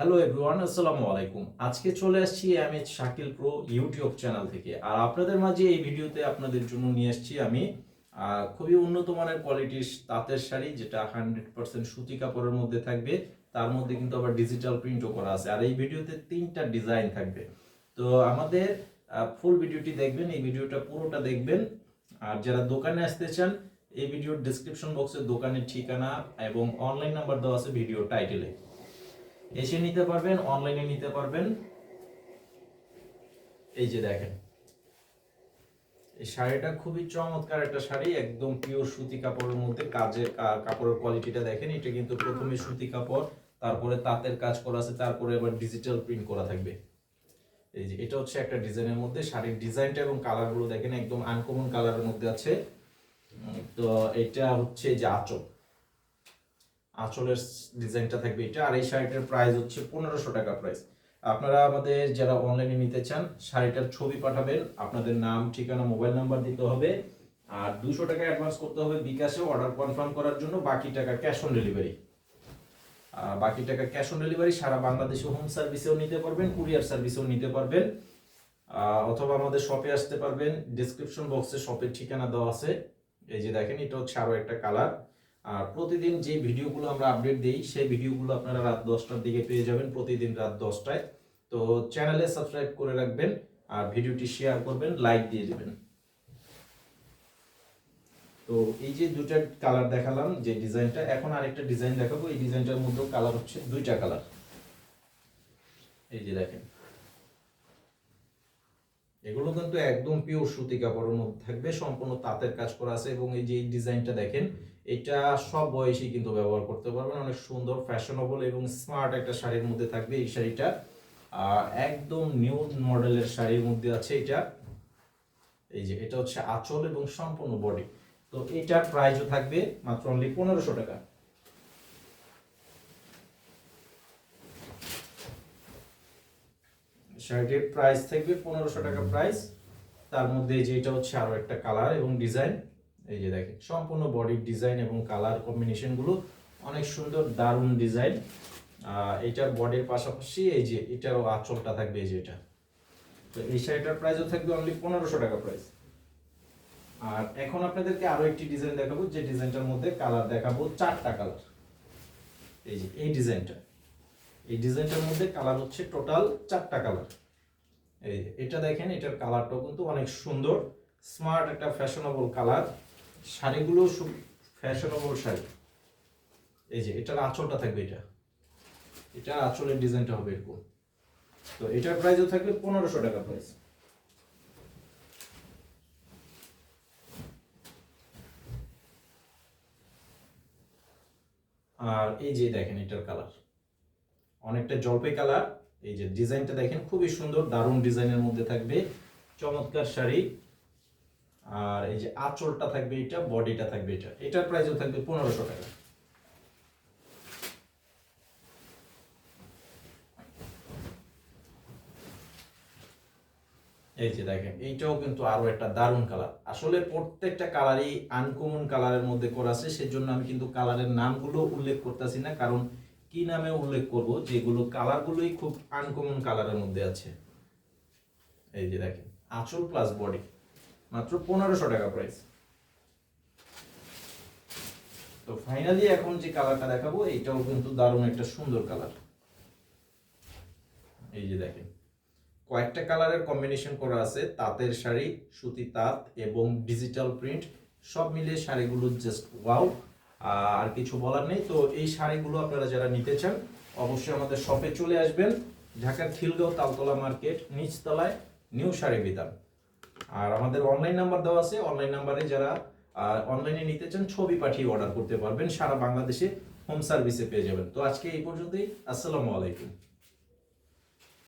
Hello everyone, আসসালামু আলাইকুম। আজকে চলে আসছি MH Shakil pro YouTube channel থেকে। আর আপনাদের মাঝে এই ভিডিওতে আপনাদের জন্য নিয়ে আসছি আমি খুবই উন্নত মানের কোয়ালিটির তাঁতের শাড়ি, যেটা 100% সুতি কাপড়ের মধ্যে থাকবে। তার মধ্যে কিন্তু আবার ডিজিটাল প্রিন্টও করা আছে। আর এই ভিডিওতে 3টা ডিজাইন থাকবে। তো আমাদের ফুল ভিডিওটি দেখবেন, এই ভিডিওটা পুরোটা দেখবেন। আর যারা দোকানে আসতে চান, এই ভিডিওর ডেসক্রিপশন বক্সে দোকানের ঠিকানা এবং অনলাইন নাম্বার দেওয়া আছে ভিডিও টাইটেলে। এসে নিতে পারবেন, অনলাইনে নিতে পারবেন। এই যে দেখেন, এই শাড়িটা খুবই চমৎকার একটা শাড়ি, একদম পিওর সুতি কাপড়ের মধ্যে। কাপড়ের কোয়ালিটিটা দেখেন। এটা কিন্তু প্রথমে সুতি কাপড়, তারপরে তাঁতের কাজ করা আছে, তারপরে আবার ডিজিটাল প্রিন্ট করা থাকবে। এই যে এটা হচ্ছে একটা ডিজাইনের মধ্যে। শাড়ির ডিজাইনটা এবং কালারগুলো দেখেন, একদম আনকমন কালারের মধ্যে আছে। তো এটা হচ্ছে যে আঁচলের ডিজাইনটা থাকবে এটা। আর এই শাড়িটার প্রাইস হচ্ছে 1500 টাকা প্রাইস। আপনারা আমাদের যারা অনলাইনে নিতে চান, শাড়িটার ছবি পাঠাবেন, আপনাদের নাম, ঠিকানা, মোবাইল নাম্বার দিতে হবে। আর 200 টাকা অ্যাডভান্স করতে হবে বিকাশে অর্ডার কনফার্ম করার জন্য। বাকি টাকা ক্যাশ অন ডেলিভারি। সারা বাংলাদেশে হোম সার্ভিসেও নিতে পারবেন, কুরিয়ার সার্ভিসেও নিতে পারবেন। অথবা আমাদের শপে আসতে পারবেন। ডেসক্রিপশন বক্সে শপের ঠিকানা দেওয়া আছে। এই যে দেখেন, এটা হচ্ছে আরো একটা কালার। আর প্রতিদিন যে ভিডিওগুলো আমরা আপডেট দিই, সেই ভিডিওগুলো আপনারা রাত 10টার দিকে পেয়ে যাবেন, প্রতিদিন রাত 10টায়। তো চ্যানেলে সাবস্ক্রাইব করে রাখবেন, আর ভিডিওটি শেয়ার করবেন, লাইক দিয়ে দেবেন। তো এই যে দুটা কালার দেখালাম, যে ডিজাইনটা, এখন আরেকটা ডিজাইন দেখাবো। এই ডিজাইনটার মধ্যে কালার হচ্ছে দুইটা কালার। এই যে দেখেন, এগুলো কিন্তু একদম পিওর সুতি কাপড়ের মধ্যে থাকবে, সম্পূর্ণ তাঁতের কাজ করা আছে। এবং এই যে ডিজাইনটা দেখেন, এটা সব বয়সী কিন্তু ব্যবহার করতে পারবেন। অনেক সুন্দর, ফ্যাশনেবল এবং স্মার্ট একটা শাড়ির মধ্যে থাকবে এই শাড়িটা। একদম নিউ মডেলের শাড়ির মধ্যে আছে এটা। এই যে এটা হচ্ছে আঁচল এবং সম্পূর্ণ বডি। তো এটার প্রাইসও থাকবে মাত্র অনলি 1500 টাকা। শার্টের প্রাইস থাকবে 1500 টাকা প্রাইস। তার মধ্যে যে এটা হচ্ছে আরো একটা কালার এবং ডিজাইন। এই যে দেখেন, সম্পূর্ণ বডির ডিজাইন এবং কালার কম্বিনেশন গুলো অনেক সুন্দর, দারুণ ডিজাইন। এটার বডির পাশাপাশি এই যে এটারও আঁচলটা থাকবে, এই যে এটা। তো এই শাড়িটার প্রাইসও থাকবে অনলি 1500 টাকা প্রাইস। আর এখন আপনাদেরকে আরো একটি ডিজাইন দেখাবো, যে ডিজাইনটার মধ্যে কালার দেখাবো 4টা কালার। এই যে এই ডিজাইনটার মধ্যে কালার হচ্ছে টোটাল 4টা কালার। এই এটা দেখেন, এটার কালারটাও কিন্তু অনেক সুন্দর, স্মার্ট একটা ফ্যাশনেবল কালার। শাড়িগুলো ফ্যাশনেবল শাড়ি। এই যে এটার আঁচলটা থাকবে, এটা আঁচলের ডিজাইনটা হবে এরকম। তো এটার প্রাইসও থাকবে 1500 টাকা প্রাইস। আর এই যে দেখেন, এটার কালার অনেকটা জলপাই কালার। এই যে ডিজাইনটা দেখেন, খুবই সুন্দর, দারুণ ডিজাইনের মধ্যে থাকবে, চমৎকার শাড়ি। আর এই যে আঁচলটা থাকবে, এটা বডিটা থাকবে, এটার প্রাইসও থাকবে 1500 টাকা। এই যে দেখেন, এইটাও কিন্তু আরো একটা দারুণ কালার। আসলে প্রত্যেকটা কালারই আনকমন কালারের মধ্যে করা আছে, সেজন্য আমি কিন্তু কালারের নামগুলো উল্লেখ করতেছি না, কারণ কি নামে উল্লেখ করব, যেগুলো কালারগুলোই খুব আনকমন কালারের মধ্যে আছে। এই যে দেখেন, আঁচল প্লাস বডি, মাত্র 1500 টাকা প্রাইস। তো ফাইনালি এখন যে কালারটা দেখাবো, এইটাও কিন্তু দারুণ একটা সুন্দর কালার। এই যে দেখেন, কয়েকটা কালারের কম্বিনেশন করা আছে, তাঁতের শাড়ি, সুতি তাঁত এবং ডিজিটাল প্রিন্ট, সব মিলিয়ে শাড়িগুলো জাস্ট ওয়াও। আর কিছু বলার নেই। তো এই শাড়িগুলো আপনারা যারা নিতে চান, অবশ্যই আমাদের শপে চলে আসবেন। ঢাকার খিলগাঁও তালতলা মার্কেট, নিচতলায়, নিউ শাড়ি বিতান। আর আমাদের অনলাইন নাম্বার দেওয়া আছে, অনলাইন নাম্বারে যারা অনলাইনে নিতে চান, ছবি পাঠিয়ে অর্ডার করতে পারবেন। সারা বাংলাদেশে হোম সার্ভিসে পেয়ে যাবেন। তো আজকে এই পর্যন্তই। আসসালামু আলাইকুম।